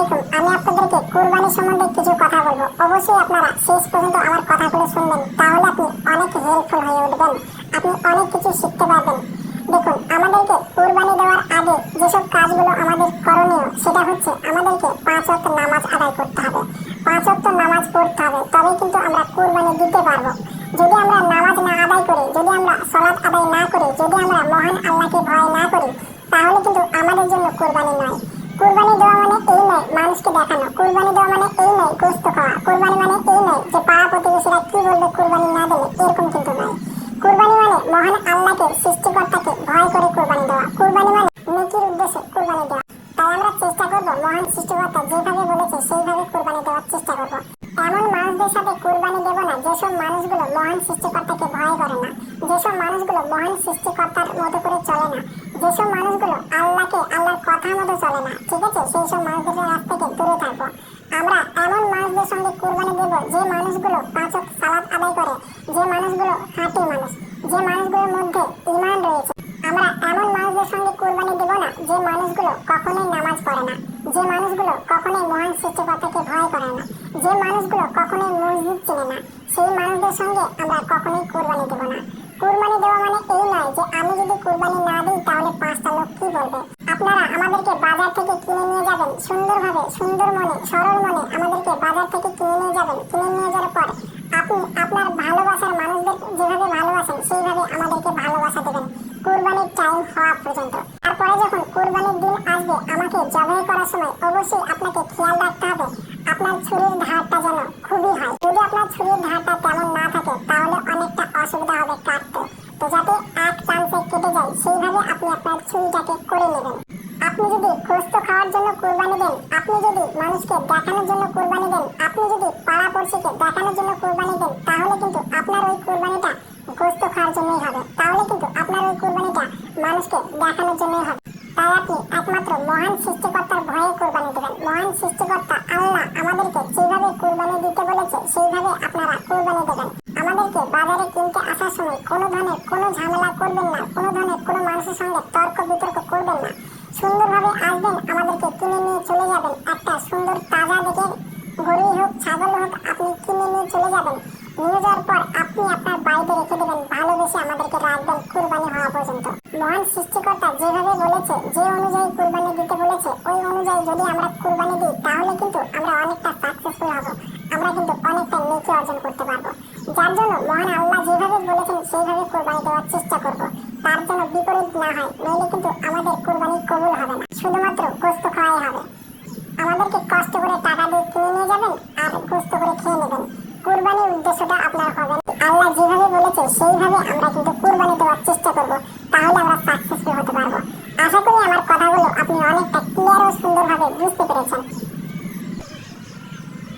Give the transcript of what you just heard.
আলাইকুম। আমি আপনাদেরকে কুরবানি সম্বন্ধে কিছু কথা বলবো। অবশ্যই আপনারা শেষ পর্যন্ত আমার কথাগুলো শুনবেন, তাহলে আপনি অনেক হেল্পফুল হয়ে উঠবেন, আপনি অনেক কিছু শিখতে পারবেন। দেখুন, আমাদেরকে কুরবানি দেওয়ার আগে যেসব কাজগুলো আমাদের করণীয়, সেটা হচ্ছে আমাদেরকে 5 ওয়াক্ত নামাজ আদায় করতে হবে। 5 ওয়াক্ত নামাজ পড়তে হবে, তবেই কিন্তু আমরা কুরবানি দিতে পারবো। যদি আমরা নামাজ না আদায় করি, যদি আমরা সালাত আদায় না করি, যদি আমরা মহান আল্লাহকে ভয় না করি, তাহলে কিন্তু আমাদের জন্য কুরবানি নয়। কুরবানি দেওয়া মানে এই নয় মানুষকে দেখানো, কুরবানি দেওয়া মানে এই নয় গোস্ত খাওয়া, কুরবানি মানে এই নয় যে পাড়া প্রতিবেশীরা কি বলবে কুরবানি না দিলে, এরকম কিন্তু নয়। কুরবানি মানে মহান আল্লাহকে, সৃষ্টিকর্তাকে ভয় করে কুরবানি দেওয়া। কুরবানি মানে নেকির উদ্দেশ্যে কুরবানি দেওয়া। তাই আমরা চেষ্টা করব মহান সৃষ্টিকর্তা যেভাবে বলেছে সেইভাবে কুরবানি দেওয়ার চেষ্টা করব। এমন মানুষদের সাথে কুরবানি দেব না যেসব মানুষগুলো মহান সৃষ্টিকর্তাকে ভয় করে না, যেসব মানুষগুলো মহান সৃষ্টিকর্তার মতো করে চলে না, যেসব মানুষগুলো আল্লাহর কথা মতো চলে না, ঠিক আছে, সেই সব মানুষদের কাছ থেকে দূরে থাকবো। আমরা এমন মানুষদের সঙ্গে কুরবানি দেব যে মানুষগুলো 5 ওয়াক্ত সালাত আদায় করে, যে মানুষগুলো খাঁটি মানুষ, যে মানুষগুলোর মধ্যে ঈমান রয়েছে। আমরা এমন মানুষদের সঙ্গে কুরবানি দেব না যে মানুষগুলো কখনোই নামাজ পড়ে না, যে মানুষগুলো কখনোই মহান সৃষ্টিকর্তাকে ভয় করে না, যে মানুষগুলো কখনোই মসজিদ চেনে না, সেই মানুষদের সঙ্গে আমরা কখনোই কুরবানি দেব না। কুরবানি দেওয়া মানে এই নয় যে আমি যদি কুরবানি না দিই তাহলে 5টা লোক কি বলবে। আপনারা আমাদেরকে বাজার থেকে কিনে নিয়ে যাবেন, সুন্দরভাবে, সুন্দর মনে, সরল মনে আমাদেরকে বাজার থেকে কিনে নিয়ে যাবেন। কিনে নিয়ে যাওয়ার পর আপনি আপনার ভালোবাসার মানুষদের যেভাবে ভালোবাসেন সেইভাবে আমাদেরকে ভালোবাসা দেবেন কুরবানির টাইম হওয়া পর্যন্ত। তারপরে যখন কুরবানির দিন আসবে, আমাকে জবাই করার সময় অবশ্যই আপনাকে খেয়াল রাখতে হবে আপনার ছুরির ধারটা যেন খুবই হয়। যদি আপনার ছুরির ধারটা তেমন না থাকে তাহলে অনেকটা অসুবিধা হবে কাটতে। তো যাতে এক চান্সে কেটে যায় সেইভাবে আপনি আপনার ছুরিটাকে করে নেবেন। আপনি যদি গোস্ত খাওয়ার জন্য কুরবানি দেন, আপনি যদি মানুষকে দেখানোর জন্য কুরবানি দেন, আপনি যদি পাড়া পড়শিকে দেখানোর জন্য কুরবানি দেন, তাহলে কিন্তু আপনার ওই কুরবানিটা গোস্ত খাওয়ার জন্যই হবে, তাহলে কিন্তু আপনার ওই কুরবানিটা মানুষকে দেখানোর জন্যই হবে। তাই আপনি একমাত্র মহান সৃষ্টিকর্তার ভয়ে কুরবানি দেবেন। মহান সৃষ্টিকর্তা আল্লাহ আমাদেরকে যেভাবে কুরবানি দিতে বলেছে সেইভাবে আপনারা কুরবানি দেবেন। আমাদেরকে বাজারে কিনতে আসার সময় কোনো ধরনের কোনো ঝামেলা করবেন না, কোনো ধরনের কোনো মানুষের সঙ্গে তর্ক বিতর্ক করবেন না। সুন্দরভাবে আসবেন, আমাদেরকে কিনে নিয়ে চলে যাবেন। একটা সুন্দর তাজা দেখে গরুই হোক ছাগল হোক আপনি কিনে নিয়ে চলে যাবেন। নিয়ে যাওয়ার পর আপনি আপনার বাড়িতে রেখে দেবেন, ভালোবেসে আমাদেরকে রাখবেন কুরবানি হওয়া পর্যন্ত। মহান সৃষ্টিকর্তা যেভাবে বলেছে, যে অনুযায়ী কুরবানি দিতে বলেছে, ওই অনুযায়ী যদি আমরা কুরবানি দিই তাহলে কিন্তু আমরা অনেকটা সাকসেসফুল হব, আমরা কিন্তু অনেকটা নেকি অর্জন করতে পারবো। যার জন্য মহান আল্লাহ যেভাবে বলেছেন সেইভাবে কুরবানি দেওয়ার চেষ্টা করব। তার জন্য বিপরীত না হয়, নইলে কিন্তু আমাদের কুরবানি কবুল হবে না, শুধুমাত্র গোস্ত খাওয়াই হবে। আমাদেরকে কষ্ট করে টাকা দিয়ে কিনে নিয়ে যাবেন আর গোস্ত করে খেয়ে নেবেন। কুরবানির উদ্দেশ্যটা আপনার হবে না। আল্লাহ যেভাবে বলেছে সেইভাবে আমরা কিন্তু কুরবানি দেওয়ার চেষ্টা করব, তাহলে আমরা সাকসেসফুল হতে পারবো। আশা করি আমার কথাগুলো আপনি অনেকটা ক্লিয়ার ও সুন্দরভাবে বুঝতে পেরেছেন।